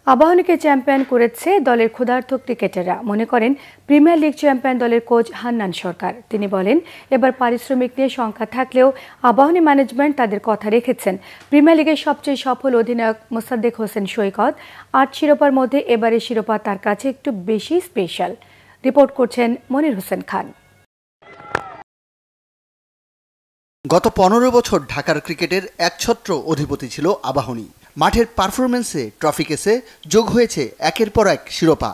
আবাহনীকে champion করেছে দলের ক্ষুধার্ত ক্রিকেটাররা, মনে করেন প্রিমিয়ার লিগ চ্যাম্পিয়ন দলের কোচ হান্নান সরকার। তিনি বলেন, এবার পারিশ্রমিক নিয়ে শঙ্কা থাকলেও আবাহনী ম্যানেজমেন্ট তাদের কথা রেখেছেন। প্রিমিয়ার লিগের সবচেয়ে সফল অধিনায়ক মোসাদ্দেক হোসেন সৈকত ৮ শিরোপার মধ্যে এবারের শিরোপা তার কাছে একটু বেশি স্পেশাল। রিপোর্ট করছেন মনির হোসেন খান। গত ১৫ বছর ঢাকার ক্রিকেটের একছত্র অধিপতি ছিল আবাহনী। মাঠের পারফরমেন্সে, ট্রফি কেসে যোগ হয়েছে একের পর এক শিরোপা।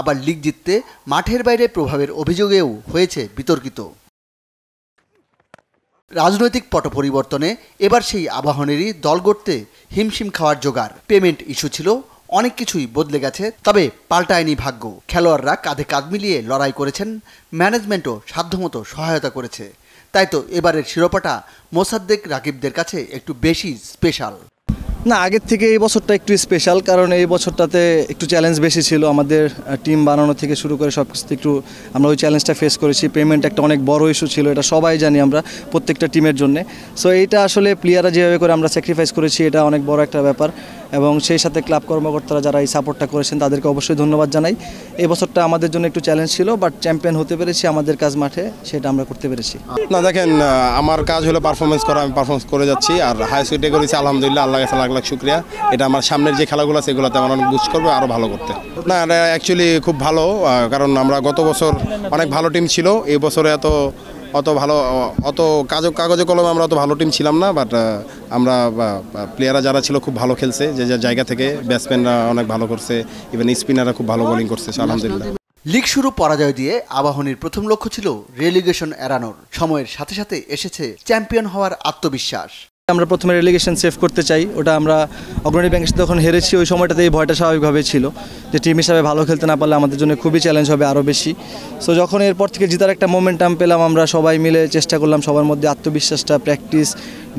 আবার লিগ জিততে মাঠের বাইরে প্রভাবের অভিযোগেও হয়েছে বিতর্কিত। রাজনৈতিক পট পরিবর্তনে এবার সেই আবাহনেরই দল গড়তে হিমশিম খাওয়ার জোগাড়। পেমেন্ট ইস্যু ছিল, অনেক কিছুই বদলে গেছে, তবে পাল্টায়নি ভাগ্য। খেলোয়াড়রা কাঁধে কাঁধ মিলিয়ে লড়াই করেছেন, ম্যানেজমেন্টও সাধ্যমতো সহায়তা করেছে। তাই তো এবারের শিরোপাটা মোসাদ্দেক রাকিবদের কাছে একটু বেশি স্পেশাল। না, আগের থেকে এই বছরটা একটু স্পেশাল, কারণ এই বছরটাতে একটু চ্যালেঞ্জ বেশি ছিল। আমাদের টিম বানানো থেকে শুরু করে সব কিছুতে একটু আমরা ওই চ্যালেঞ্জটা ফেস করেছি। পেমেন্ট একটা অনেক বড় ইস্যু ছিল, এটা সবাই জানি আমরা, প্রত্যেকটা টিমের জন্য। সো এইটা আসলে প্লেয়াররা যেভাবে করে আমরা স্যাক্রিফাইস করেছি, এটা অনেক বড় একটা ব্যাপার। এবং সেই সাথে ক্লাব কর্মকর্তারা যারা এই সাপোর্টটা করেছেন তাদেরকে অবশ্যই ধন্যবাদ জানাই। এই বছরটা আমাদের জন্য একটু চ্যালেঞ্জ ছিল, বাট চ্যাম্পিয়ন হতে পেরেছি। আমাদের কাজ মাঠে, সেটা আমরা করতে পেরেছি। না দেখেন, আমার কাজ হলো পারফরমেন্স করা, আমি পারফরমেন্স করে যাচ্ছি। আর হাই সুইটে করেছি, আলহামদুলিল্লাহ, আল্লাহ কাছে লাখ লাখ শুক্রিয়া। এটা আমার সামনের যে খেলাগুলো আছে এগুলোতে আমার অনেক বুস্ট করবে আরও ভালো করতে। না, এটা অ্যাকচুয়ালি খুব ভালো, কারণ আমরা গত বছর অনেক ভালো টিম ছিল। এই বছরে অত ভালো, অত কাগজে কলমে আমরা অত ভালো টিম ছিলাম না, বাট আমরা প্লেয়াররা যারা ছিল খুব ভালো খেলছে, যে যে জায়গা থেকে। ব্যাটসম্যানরা অনেক ভালো করছে, ইভেন স্পিনাররা খুব ভালো বোলিং করছে, আলহামদুলিল্লাহ। লিগ শুরু পরাজয় দিয়ে আবাহনীর প্রথম লক্ষ্য ছিল রেলিগেশন এড়ানোর। সময়ের সাথে সাথে এসেছে চ্যাম্পিয়ন হওয়ার আত্মবিশ্বাস। আমরা প্রথমে রেলিগেশন সেভ করতে চাই, ওটা আমরা অগ্রণী ব্যাংকের সাথে যখন হেরেছি ওই সময়টাতে এই ভয়টা স্বাভাবিকভাবেই ছিল, যে টিম হিসাবে ভালো খেলতে না পারলে আমাদের জন্য খুবই চ্যালেঞ্জ হবে আরও বেশি। সো যখন এরপর থেকে জেতার একটা মোমেন্টাম পেলাম, আমরা সবাই মিলে চেষ্টা করলাম, সবার মধ্যে আত্মবিশ্বাসটা, practice,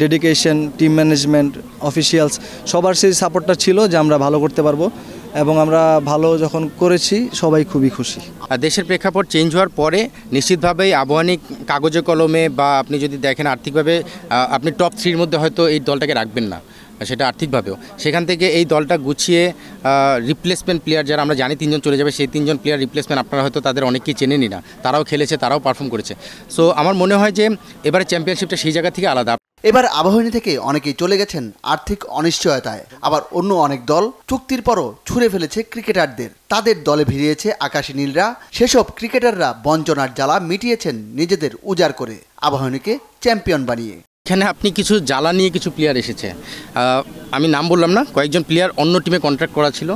dedication, team management, officials সবার সেই সাপোর্টটা ছিল যে আমরা ভালো করতে পারবো। এবং আমরা ভালো যখন করেছি, সবাই খুবই খুশি। দেশের প্রেক্ষাপট চেঞ্জ হওয়ার পরে নিশ্চিতভাবেই আবাহনী কাগজে কলমে, বা আপনি যদি দেখেন আর্থিকভাবে, আপনি টপ 3-র মধ্যে হয়তো এই দলটাকে রাখবেন না, সেটা আর্থিকভাবেও। সেখান থেকে এই দলটা গুছিয়ে রিপ্লেসমেন্ট প্লেয়ার যারা আমরা জানি 3 জন চলে যাবে, সেই 3 জন প্লেয়ার রিপ্লেসমেন্ট আপনারা হয়তো তাদের অনেকেই চেনেনই না, তারাও খেলেছে, তারাও পারফর্ম করেছে। সো আমার মনে হয় যে এবারে চ্যাম্পিয়নশিপটা সেই জায়গা থেকে আলাদা। এবার আবাহনী থেকে অনেকেই চলে গেছেন আর্থিক অনিশ্চয়তায়, আবার অন্য অনেক দল চুক্তির পরও ছুঁড়ে ফেলেছে ক্রিকেটারদের। তাদের দলে ভিড়িয়েছে আকাশী নীলরা। সেসব ক্রিকেটাররা বঞ্চনার জ্বালা মিটিয়েছেন নিজেদের উজাড় করে, আবাহনীকে চ্যাম্পিয়ন বানিয়ে। এখানে আপনি কিছু জ্বালা নিয়ে কিছু প্লেয়ার এসেছে, আমি নাম বললাম না, কয়েকজন প্লেয়ার অন্য টিমে কন্ট্রাক্ট করা ছিল,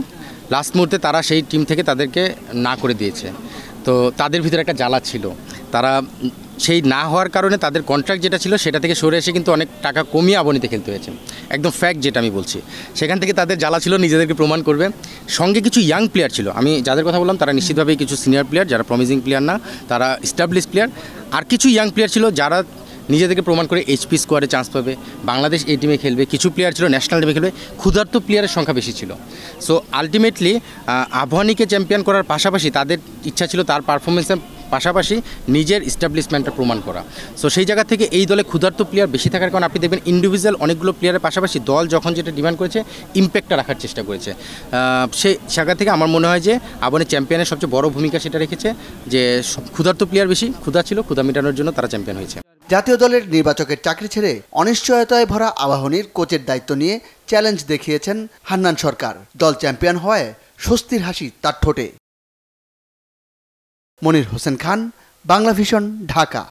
লাস্ট মুহূর্তে তারা সেই টিম থেকে তাদেরকে না করে দিয়েছে। তো তাদের ভিতরে একটা জ্বালা ছিল, তারা সেই না হওয়ার কারণে তাদের কন্ট্রাক্ট যেটা ছিল সেটা থেকে সরে এসে কিন্তু অনেক টাকা কমিয়ে আবাহনীতে খেলতে হয়েছে, একদম ফ্যাক্ট যেটা আমি বলছি। সেখান থেকে তাদের জ্বালা ছিল নিজেদেরকে প্রমাণ করবে। সঙ্গে কিছু ইয়াং প্লেয়ার ছিল, আমি যাদের কথা বললাম তারা নিশ্চিতভাবেই কিছু সিনিয়র প্লেয়ার, যারা প্রমিজিং প্লেয়ার না, তারা এস্টাবলিশ প্লেয়ার। আর কিছু ইয়াং প্লেয়ার ছিল যারা নিজেদেরকে প্রমাণ করে এইচপি স্কোয়াডে চান্স পাবে, বাংলাদেশ এই টিমে খেলবে। কিছু প্লেয়ার ছিল ন্যাশনাল টিমে খেলবে, ক্ষুধার্ত প্লেয়ারের সংখ্যা বেশি ছিল। সো আলটিমেটলি আবাহনীকে চ্যাম্পিয়ন করার পাশাপাশি তাদের ইচ্ছা ছিল তার পারফরমেন্সের পাশাপাশি নিজের এস্টাবলিশমেন্টটা প্রমাণ করা। সো সেই জায়গা থেকে এই দলে ক্ষুধার্ত প্লেয়ার বেশি থাকার কারণে আপনি দেখবেন ইন্ডিভিজুয়াল অনেকগুলো প্লেয়ারের পাশাপাশি দল যখন যেটা ডিমান্ড করেছে, ইম্প্যাক্টটা রাখার চেষ্টা করেছে। সেই জায়গা থেকে আমার মনে হয় যে আবাহনী চ্যাম্পিয়নের সবচেয়ে বড় ভূমিকা সেটা রেখেছে, যে ক্ষুধার্ত প্লেয়ার বেশি, ক্ষুধা ছিল, ক্ষুধা মেটানোর জন্য তারা চ্যাম্পিয়ন হয়েছে। জাতীয় দলের নির্বাচকের চাকরি ছেড়ে অনিশ্চয়তায় ভরা আবাহনীর কোচের দায়িত্ব নিয়ে চ্যালেঞ্জ দেখিয়েছেন হান্নান সরকার। দল চ্যাম্পিয়ন হওয়ায় স্বস্তির হাসি তার ঠোঁটে। মনির হোসেন খান, বাংলা ভিশন, ঢাকা।